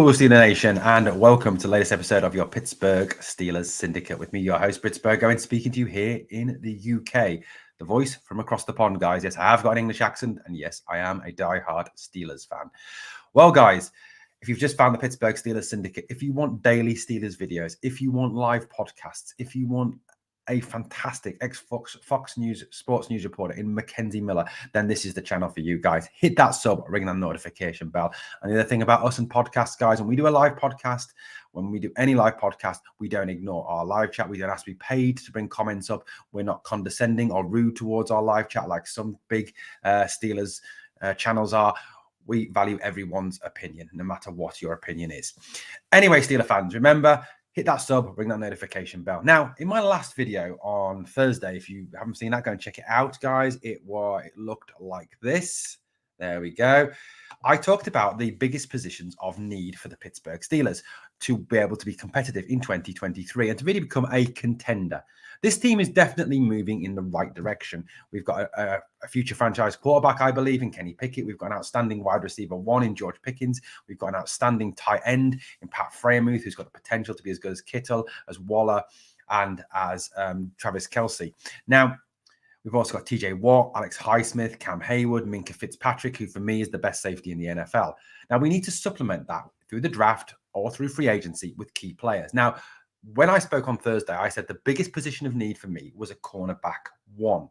Cool Steeler Nation, and welcome to the latest episode of your Pittsburgh Steelers Syndicate with me, your host, Britsburgh, Owen, speaking to you here in the UK. The voice from across the pond, guys. Yes, I have got an English accent, and yes, I am a die-hard Steelers fan. Well, guys, if you've just found the Pittsburgh Steelers Syndicate, if you want daily Steelers videos, if you want live podcasts, if you want a fantastic ex-Fox News sports news reporter in Mackenzie Miller, then this is the channel for you guys. Hit that sub, ring that notification bell. And the other thing about us and podcasts, guys, when we do a live podcast, when we do any live podcast, we don't ignore our live chat. We don't ask to be paid to bring comments up. We're not condescending or rude towards our live chat like some big Steelers channels are. We value everyone's opinion, no matter what your opinion is. Anyway, Steeler fans, remember, hit that sub, ring that notification bell. Now, in my last video on Thursday, if you haven't seen that, go and check it out, guys. It looked like this. There we go. I talked about the biggest positions of need for the Pittsburgh Steelers to be able to be competitive in 2023 and to really become a contender. This team is definitely moving in the right direction. We've got a future franchise quarterback, I believe, in Kenny Pickett. We've got an outstanding wide receiver one in George Pickens. We've got an outstanding tight end in Pat Freiermuth, who's got the potential to be as good as Kittle, as Waller, and as Travis Kelce. Now, we've also got TJ Watt, Alex Highsmith, Cam Hayward, Minkah Fitzpatrick, who for me is the best safety in the NFL. Now, we need to supplement that through the draft or through free agency with key players. Now, when I spoke on Thursday, I said the biggest position of need for me was a cornerback one.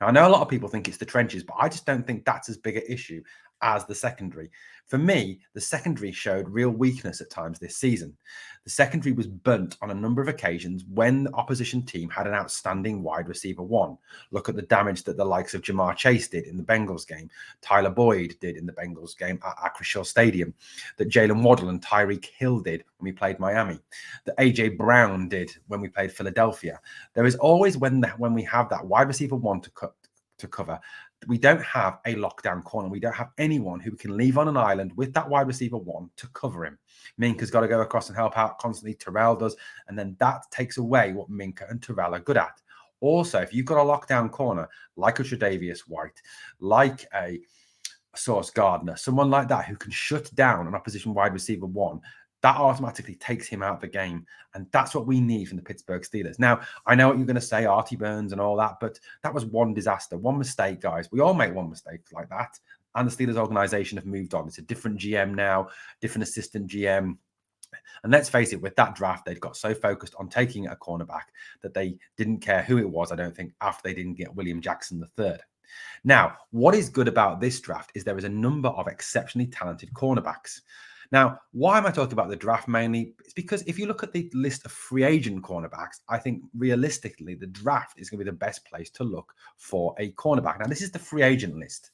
Now, I know a lot of people think it's the trenches, but I just don't think that's as big an issue as the secondary. For me, the secondary showed real weakness at times this season. The secondary was burnt on a number of occasions when the opposition team had an outstanding wide receiver one. Look at the damage that the likes of Jamar Chase did in the Bengals game, Tyler Boyd did in the Bengals game at Acrisure Stadium, that Jalen Waddle and Tyreek Hill did when we played Miami, that AJ Brown did when we played Philadelphia. There is always when we have that wide receiver one to cover, we don't have a lockdown corner. We don't have anyone who we can leave on an island with that wide receiver one to cover him. Minkah's got to go across and help out constantly. Terrell does. And then that takes away what Minkah and Terrell are good at. Also, if you've got a lockdown corner, like a Tre'Davious White, like a Sauce Gardner, someone like that who can shut down an opposition wide receiver one, that automatically takes him out of the game. And that's what we need from the Pittsburgh Steelers. Now, I know what you're going to say, Artie Burns and all that, but that was one disaster, one mistake, guys. We all make one mistake like that. And the Steelers organization have moved on. It's a different GM now, different assistant GM. And let's face it, with that draft, they'd got so focused on taking a cornerback that they didn't care who it was, I don't think, after they didn't get William Jackson III. Now, what is good about this draft is there is a number of exceptionally talented cornerbacks. Now, why am I talking about the draft mainly? It's because if you look at the list of free agent cornerbacks, I think realistically, the draft is going to be the best place to look for a cornerback. Now, this is the free agent list.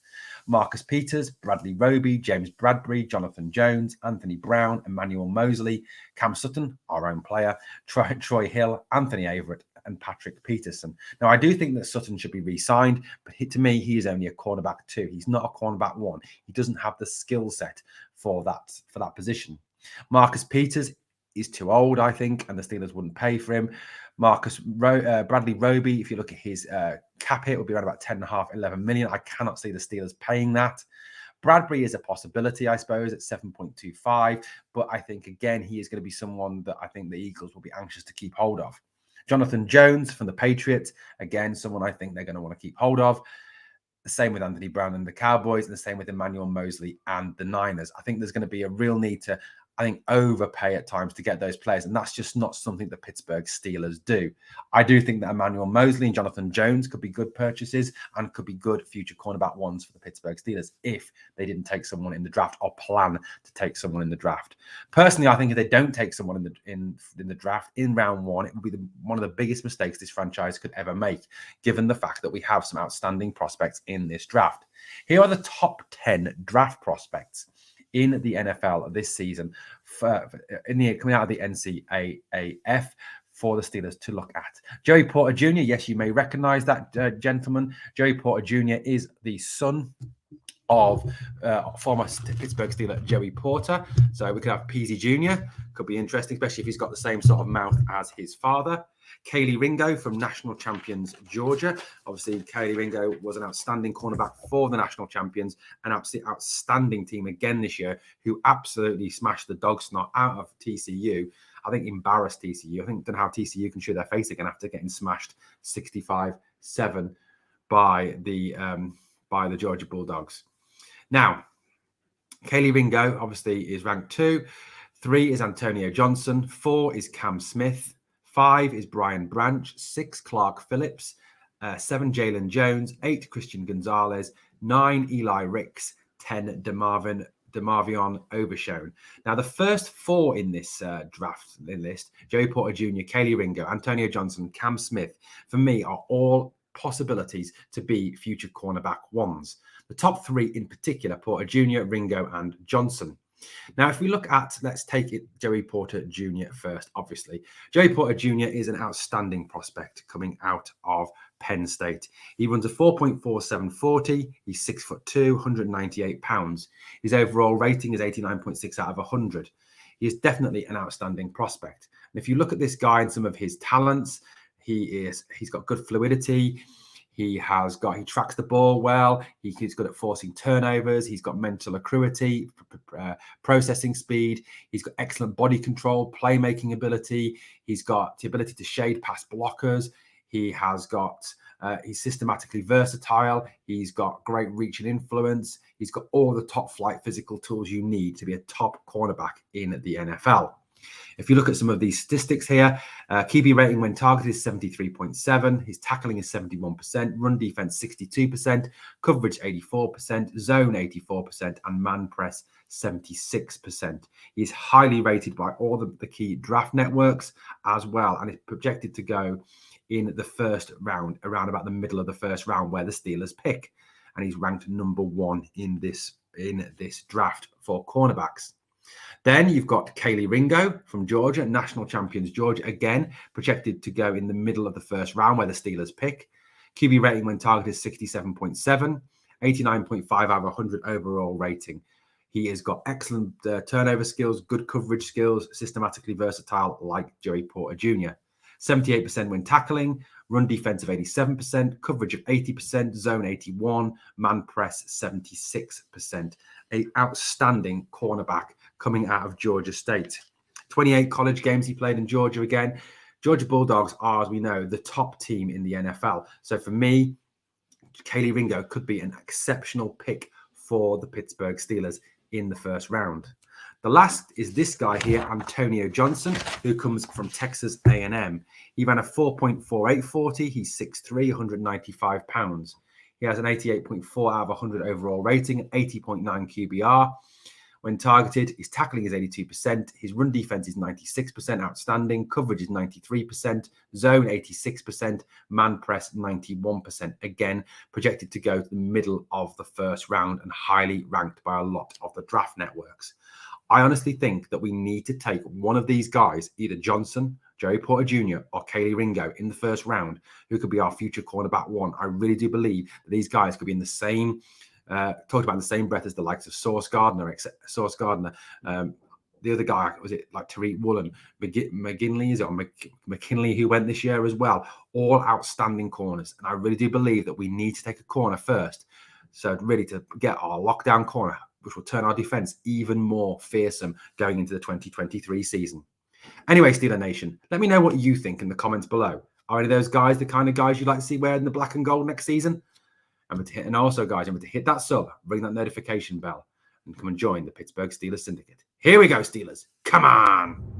Marcus Peters, Bradley Roby, James Bradbury, Jonathan Jones, Anthony Brown, Emmanuel Mosley, Cam Sutton, our own player, Troy Hill, Anthony Averett, and Patrick Peterson. Now, I do think that Sutton should be re-signed, but to me, he is only a cornerback two. He's not a cornerback one. He doesn't have the skill set for that position. Marcus Peters is too old, I think, and the Steelers wouldn't pay for him. Bradley Roby, if you look at his cap hit, will be around about 10.5, 11 million. I cannot see the Steelers paying that. Bradbury is a possibility, I suppose, at 7.25, but I think, again, he is going to be someone that I think the Eagles will be anxious to keep hold of. Jonathan Jones from the Patriots, again, someone I think they're going to want to keep hold of. The same with Anthony Brown and the Cowboys, and the same with Emmanuel Mosley and the Niners. I think there's going to be a real need to, overpay at times to get those players, and that's just not something the Pittsburgh Steelers do. I do think that Emmanuel Mosley and Jonathan Jones could be good purchases and could be good future cornerback ones for the Pittsburgh Steelers if they didn't take someone in the draft or plan to take someone in the draft. Personally, I think if they don't take someone in the draft in round one, it would be one of the biggest mistakes this franchise could ever make, given the fact that we have some outstanding prospects in this draft. Here are the top 10 draft prospects in the NFL this season, coming out of the NCAAF for the Steelers to look at. Joey Porter Jr., yes, you may recognize that gentleman. Joey Porter Jr. is the son of former Pittsburgh Steeler Joey Porter. So we could have Peasy Jr. Could be interesting, especially if he's got the same sort of mouth as his father. Kody Ringo from national champions Georgia. Obviously, Kody Ringo was an outstanding cornerback for the national champions, an absolutely outstanding team again this year, who absolutely smashed the dog snot out of TCU. I think embarrassed TCU. I think don't know how TCU can show their face again after getting smashed 65-7 by the Georgia Bulldogs. Now, Kody Ringo obviously is ranked 2. 3 is Antonio Johnson. 4 is Cam Smith. 5 is Brian Branch. 6 Clark Phillips. 7 Jalen Jones. 8 Christian Gonzalez. 9 Eli Ricks. 10 DeMarvion Overshone. Now, the first 4 in this draft list, Joey Porter Jr., Kody Ringo, Antonio Johnson, Cam Smith, for me are all possibilities to be future cornerback ones. The top 3 in particular, Porter Jr., Ringo, and Johnson. Now, if we look at, let's take it Joey Porter Jr. first, obviously. Joey Porter Jr. is an outstanding prospect coming out of Penn State. He runs a 4.47 40. He's 6'2", 198 pounds. His overall rating is 89.6 out of 100. He is definitely an outstanding prospect. And if you look at this guy and some of his talents, he's got good fluidity. He tracks the ball well. He's good at forcing turnovers. He's got mental acuity, processing speed. He's got excellent body control, playmaking ability. He's got the ability to shade past blockers. He's systematically versatile. He's got great reach and influence. He's got all the top flight physical tools you need to be a top cornerback in the NFL. If you look at some of these statistics here, QB rating when targeted is 73.7. His tackling is 71%, run defense 62%, coverage 84%, zone 84%, and man press 76%. He's highly rated by all the key draft networks as well, and is projected to go in the first round, around about the middle of the first round, where the Steelers pick. And he's ranked number 1 in this draft for cornerbacks. Then you've got Kody Ringo from Georgia, national champions Georgia, again projected to go in the middle of the first round where the Steelers pick. QB rating when targeted is 67.7, 89.5 out of 100 overall rating. He has got excellent turnover skills, good coverage skills, systematically versatile like Joey Porter Jr. 78% when tackling, run defense of 87%, coverage of 80%, zone 81, man press 76%. An outstanding cornerback coming out of Georgia State. 28 college games he played in Georgia again. Georgia Bulldogs are, as we know, the top team in the NFL. So for me, Kody Ringo could be an exceptional pick for the Pittsburgh Steelers in the first round. The last is this guy here, Antonio Johnson, who comes from Texas A&M. He ran a 4.48 40. He's 6'3", 195 pounds. He has an 88.4 out of 100 overall rating, 80.9 QBR. When targeted, his tackling is 82%. His run defense is 96%, outstanding. Coverage is 93%. Zone 86%. Man press 91%. Again, projected to go to the middle of the first round and highly ranked by a lot of the draft networks. I honestly think that we need to take one of these guys, either Johnson, Joey Porter Jr., or Kody Ringo in the first round, who could be our future cornerback 1. I really do believe that these guys could be in the same, talked about in the same breath as the likes of Sauce Gardner. The other guy, was it like Tariq Woolen, McGinley, is it, or McKinley, who went this year as well? All outstanding corners. And I really do believe that we need to take a corner first. So really to get our lockdown corner, which will turn our defense even more fearsome going into the 2023 season. Anyway, Steeler Nation, let me know what you think in the comments below. Are any of those guys the kind of guys you'd like to see wearing the black and gold next season? And also, guys, remember to hit that sub, ring that notification bell, and come and join the Pittsburgh Steelers Syndicate. Here we go, Steelers. Come on.